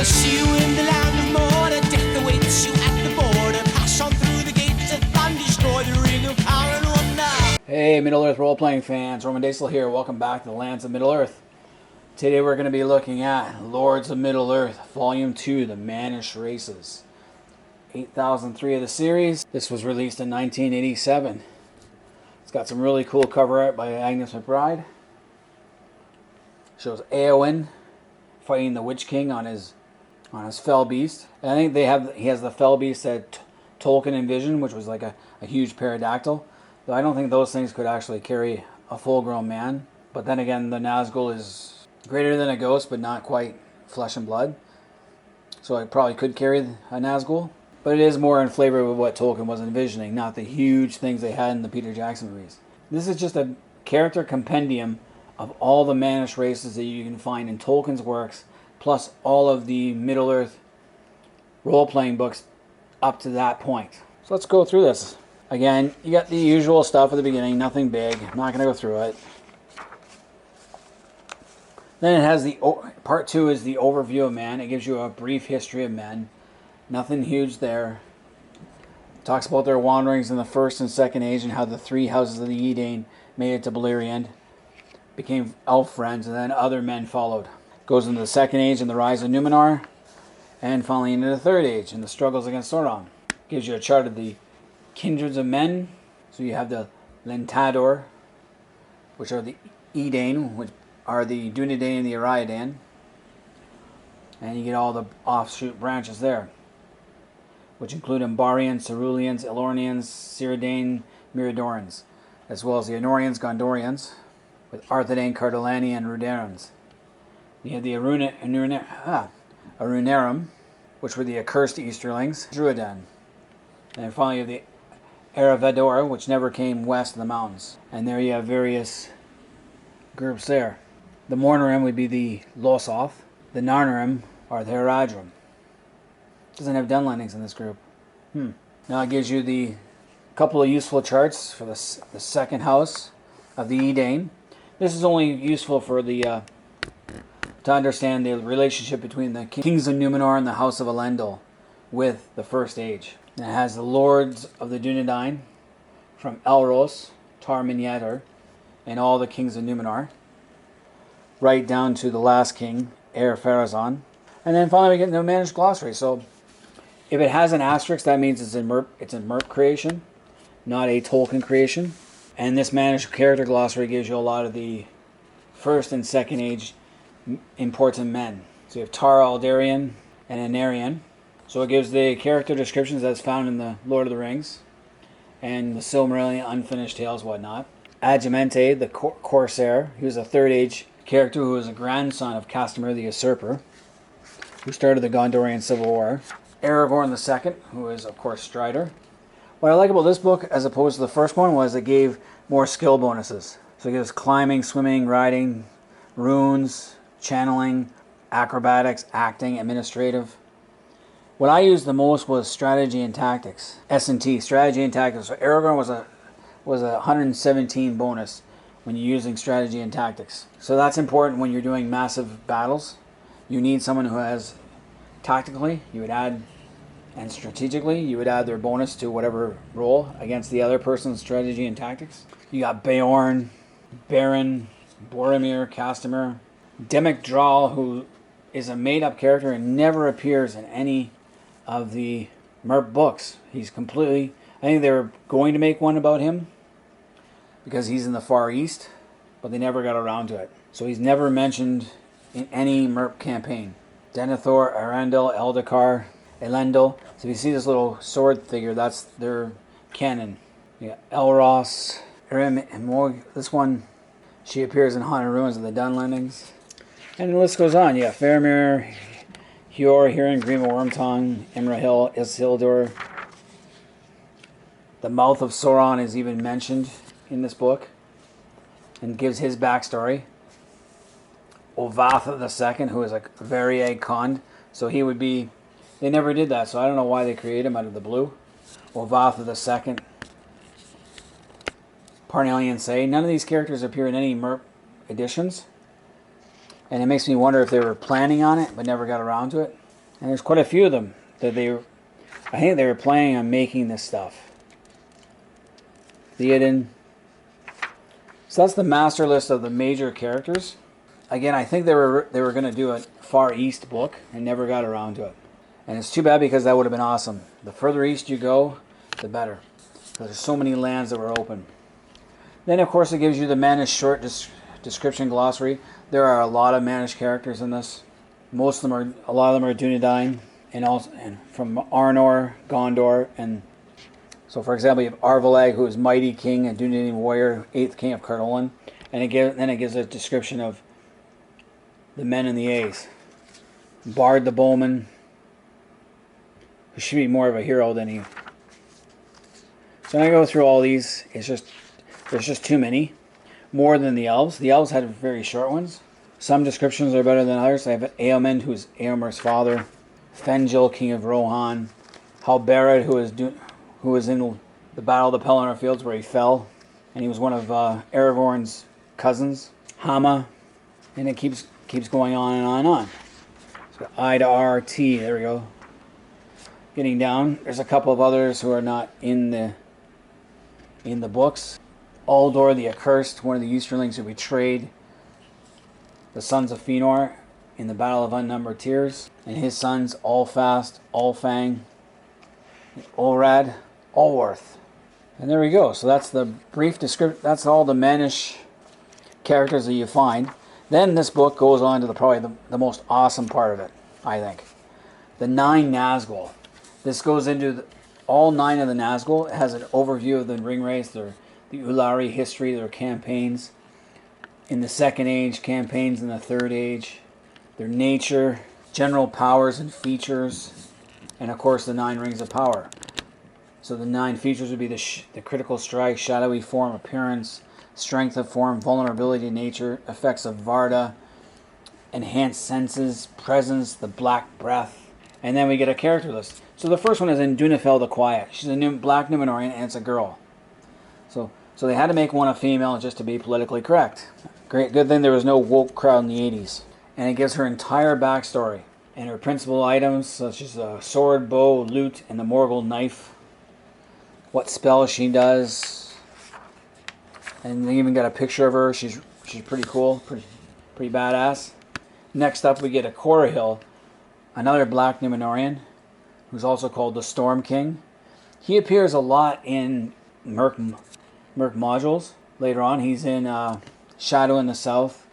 I'll see you in the land of Mordor. Death awaits you at the border. Pass on through the gates of fun, destroy the ring of power and wonder. Hey Middle-earth role-playing fans, Roman Daisel here. Welcome back to the Lands of Middle-earth. Today we're going to be looking at Lords of Middle-earth, Volume 2, The Mannish Races. 8003 of the series. This was released in 1987. It's got some really cool cover art by Agnes McBride. Shows Éowyn fighting the Witch King on his fell beast. And I think he has the fell beast that Tolkien envisioned, which was like a huge pterodactyl. Though I don't think those things could actually carry a full-grown man. But then again, the Nazgul is greater than a ghost, but not quite flesh and blood. So it probably could carry a Nazgul. But it is more in flavor with what Tolkien was envisioning, not the huge things they had in the Peter Jackson movies. This is just a character compendium of all the Mannish races that you can find in Tolkien's works, plus all of the Middle-earth role-playing books up to that point. So let's go through this. Again, you got the usual stuff at the beginning, nothing big. I'm not going to go through it. Then it has part 2 is the overview of man. It gives you a brief history of men. Nothing huge there. It talks about their wanderings in the First and Second Age and how the three houses of the Edain made it to Beleriand, became elf friends, and then other men followed. Goes into the Second Age and the rise of Numenor, and finally into the Third Age and the struggles against Sauron. Gives you a chart of the kindreds of men. So you have the Lentador, which are the Edain, which are the Dunedain and the Ariadan. And you get all the offshoot branches there, which include Ambarians, Ceruleans, Elornians, Círdain, Miradorans, as well as the Anorians, Gondorians, with Arthedain, Cardellani, and Ruderans. You have the Arunerum, which were the accursed Easterlings, Druidan. And finally you have the Erevedor, which never came west of the mountains. And there you have various groups there. The Mornorim would be the Losoth. The Narnorim are the Haradrim. Doesn't have Dunlendings in this group. Now it gives you the couple of useful charts for the second house of the Edain. This is only useful for the to understand the relationship between the kings of Numenor and the House of Elendil with the First Age. And it has the lords of the Dunedain from Elros, Tar Minyatar, and all the kings of Numenor, right down to the last king, Pharazôn. And then finally we get the Mannish Glossary. So if it has an asterisk, that means it's a Merp creation, not a Tolkien creation. And this Mannish Character Glossary gives you a lot of the First and Second Age important men. So you have Tar Aldarian and Anarian. So it gives the character descriptions that's found in the Lord of the Rings and the Silmarillion, Unfinished Tales, whatnot. Agamente, the Corsair, he was a Third Age character who was a grandson of Castamir the Usurper, who started the Gondorian Civil War. Aragorn II, who is, of course, Strider. What I like about this book, as opposed to the first one, was it gave more skill bonuses. So it gives climbing, swimming, riding, runes, channeling, acrobatics, acting, administrative. What I used the most was strategy and tactics. S&T, strategy and tactics. So Aragorn was a 117 bonus when you're using strategy and tactics. So that's important when you're doing massive battles. You need someone who has tactically, you would add, and strategically, you would add their bonus to whatever roll against the other person's strategy and tactics. You got Beorn, Baron, Boromir, Castamir, Demic Draal, who is a made-up character and never appears in any of the Merp books. He's completely... I think they were going to make one about him because he's in the Far East, but they never got around to it. So he's never mentioned in any Merp campaign. Denethor, Arundel, Eldacar, Elendil. So if you see this little sword figure, that's their canon. Yeah, Elros, Erim, and more. This one, she appears in Haunted Ruins of the Dunlendings. And the list goes on. You got Faramir, Hjor, Hurin, Grima Wormtongue, Imrahil, Isildur. The mouth of Sauron is even mentioned in this book and gives his backstory. Ovatha II, who is a Variag Khand. So he would be... They never did that, so I don't know why they created him out of the blue. Ovatha II. Parnellian Say. None of these characters appear in any Merp editions. And it makes me wonder if they were planning on it, but never got around to it. And there's quite a few of them that I think they were planning on making this stuff. Theoden. So that's the master list of the major characters. Again, I think they were going to do a Far East book and never got around to it. And it's too bad because that would have been awesome. The further east you go, the better. Because there's so many lands that were open. Then, of course, it gives you the Mannish short description glossary. There are a lot of Mannish characters in this. A lot of them are Dunedain, and from Arnor, Gondor, and so, for example, you have Arvalag, who is mighty king and Dunedain warrior, 8th king of Cardolan, and then it gives a description of the men and the A's. Bard the bowman, who should be more of a hero than he. So when I go through all these, there's just too many. More than the elves. The elves had very short ones. Some descriptions are better than others. I have Eomen, who's Eomer's father. Fengil, king of Rohan. Halberad, who was in the Battle of the Pelennor Fields where he fell. And he was one of Aragorn's cousins. Hama. And it keeps going on and on and on. So I to R, T, there we go. Getting down. There's a couple of others who are not in the books. Aldor the Accursed, one of the Easterlings who betrayed the sons of Fëanor in the Battle of Unnumbered Tears, and his sons Allfast, Allfang, Olrad, Allworth. And there we go. So that's the brief description. That's all the Mannish characters that you find. Then this book goes on to probably the most awesome part of it, I think. The 9 Nazgul. This goes into all 9 of the Nazgul. It has an overview of the Ringwraiths, the Ulari history, their campaigns in the Second Age, campaigns in the Third Age, their nature, general powers and features, and of course the 9 rings of power. So the 9 features would be the critical strike, shadowy form, appearance, strength of form, vulnerability to nature, effects of Varda, enhanced senses, presence, the black breath, and then we get a character list. So the first one is in Dunefel the Quiet. She's a black Numenorean and it's a girl. So they had to make one a female just to be politically correct. Good thing there was no woke crowd in the 80s. And it gives her entire backstory and her principal items such as a sword, bow, lute, and the Morgul knife. What spells she does. And they even got a picture of her. She's pretty cool, pretty badass. Next up we get a Corahil, another black Numenorean, who's also called the Storm King. He appears a lot in Merc modules. Later on, he's in Shadow in the South,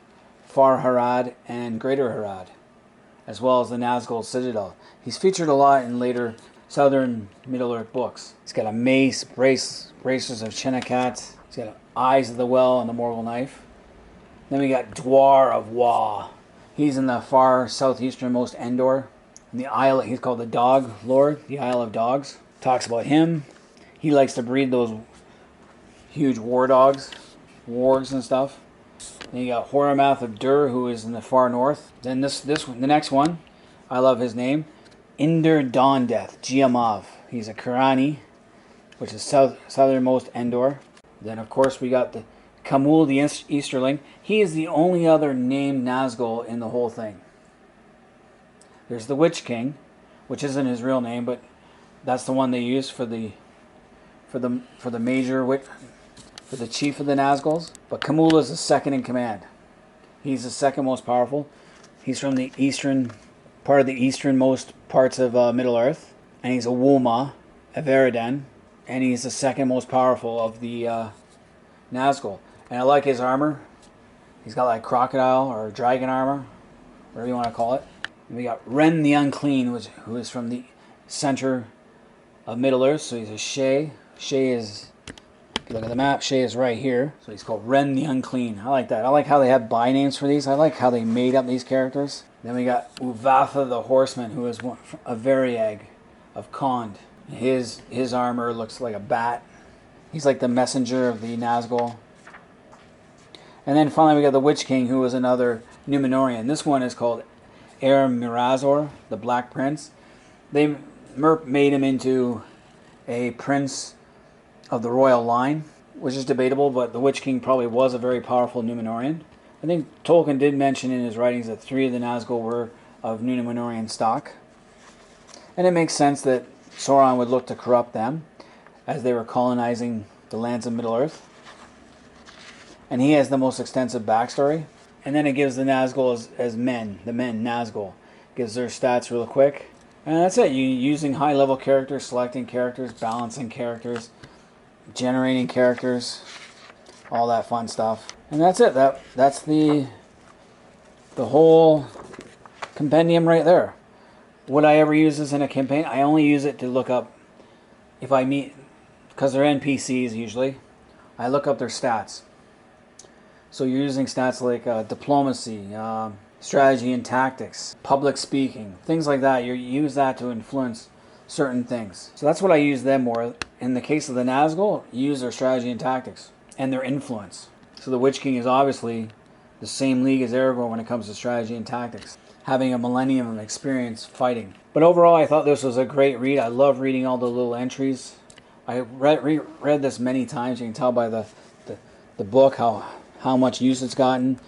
Far Harad, and Greater Harad, as well as the Nazgul Citadel. He's featured a lot in later Southern Middle-earth books. He's got a mace, bracers of Chennacat. He's got Eyes of the Well and the Morgul Knife. Then we got Dwar of Wa. He's in the far southeasternmost Endor. In the Isle, he's called the Dog Lord, the Isle of Dogs. Talks about him. He likes to breed those huge war dogs, wargs and stuff. Then you got Horamath of Dur, who is in the far north. Then the next one, I love his name, Inder Dawndeath, Giamav. He's a Kurani, which is southernmost Endor. Then of course we got the Kamul, the Easterling. He is the only other named Nazgul in the whole thing. There's the Witch King, which isn't his real name, but that's the one they use for the major witch. For the chief of the Nazguls, but Kamul is the second in command. He's the second most powerful. He's from the part of the easternmost parts of Middle-earth, and he's a Wulma, a Veridan, and he's the second most powerful of the Nazgul. And I like his armor. He's got like crocodile or dragon armor, whatever you want to call it. And we got Ren the Unclean, who is from the center of Middle-earth, so he's a Shay. Shay is... If you look at the map, Shay is right here. So he's called Ren the Unclean. I like that. I like how they have by-names for these. I like how they made up these characters. Then we got Uvatha the Horseman, who is a Variag of Khond. His armor looks like a bat. He's like the messenger of the Nazgul. And then finally we got the Witch King, who is another Numenorean. This one is called Er Mirazor, the Black Prince. Merp made him into a prince of the royal line, which is debatable, but the Witch King probably was a very powerful Numenorean. I think Tolkien did mention in his writings that 3 of the Nazgul were of Numenorean stock. And it makes sense that Sauron would look to corrupt them as they were colonizing the lands of Middle-earth. And he has the most extensive backstory. And then it gives the Nazgul as men, the men Nazgul. Gives their stats real quick. And that's it. You using high-level characters, selecting characters, balancing characters, generating characters, all that fun stuff. And that's it. That's the whole compendium right there. Would I ever use this in a campaign? I only use it to look up if I meet, because they're NPCs usually, I look up their stats. So you're using stats like diplomacy, strategy and tactics, public speaking, things like that. You use that to influence certain things. So that's what I use them more. In the case of the Nazgul, you use their strategy and tactics and their influence. So the Witch King is obviously the same league as Aragorn when it comes to strategy and tactics, having a millennium of experience fighting. But overall, I thought this was a great read. I love reading all the little entries. I read this many times. You can tell by the book how much use it's gotten.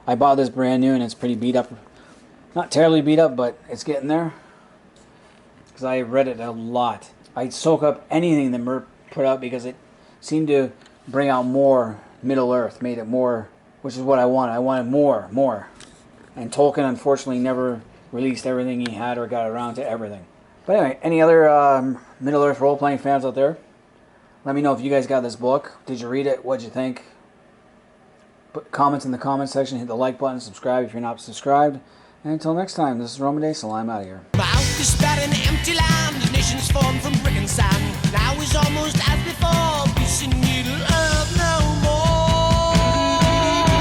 I bought this brand new and it's pretty beat up. Not terribly beat up, but it's getting there. Because I read it a lot. I'd soak up anything that Mert put out because it seemed to bring out more Middle-earth, made it more, which is what I wanted. I wanted more. And Tolkien, unfortunately, never released everything he had or got around to everything. But anyway, any other Middle-earth role-playing fans out there? Let me know if you guys got this book. Did you read it? What'd you think? Put comments in the comment section. Hit the like button. Subscribe if you're not subscribed. And until next time, this is Roman Day, so I'm out of here. Mouth is spat in empty land. Nations formed from brick and sand. Now is almost as before. Peace in Middle Earth.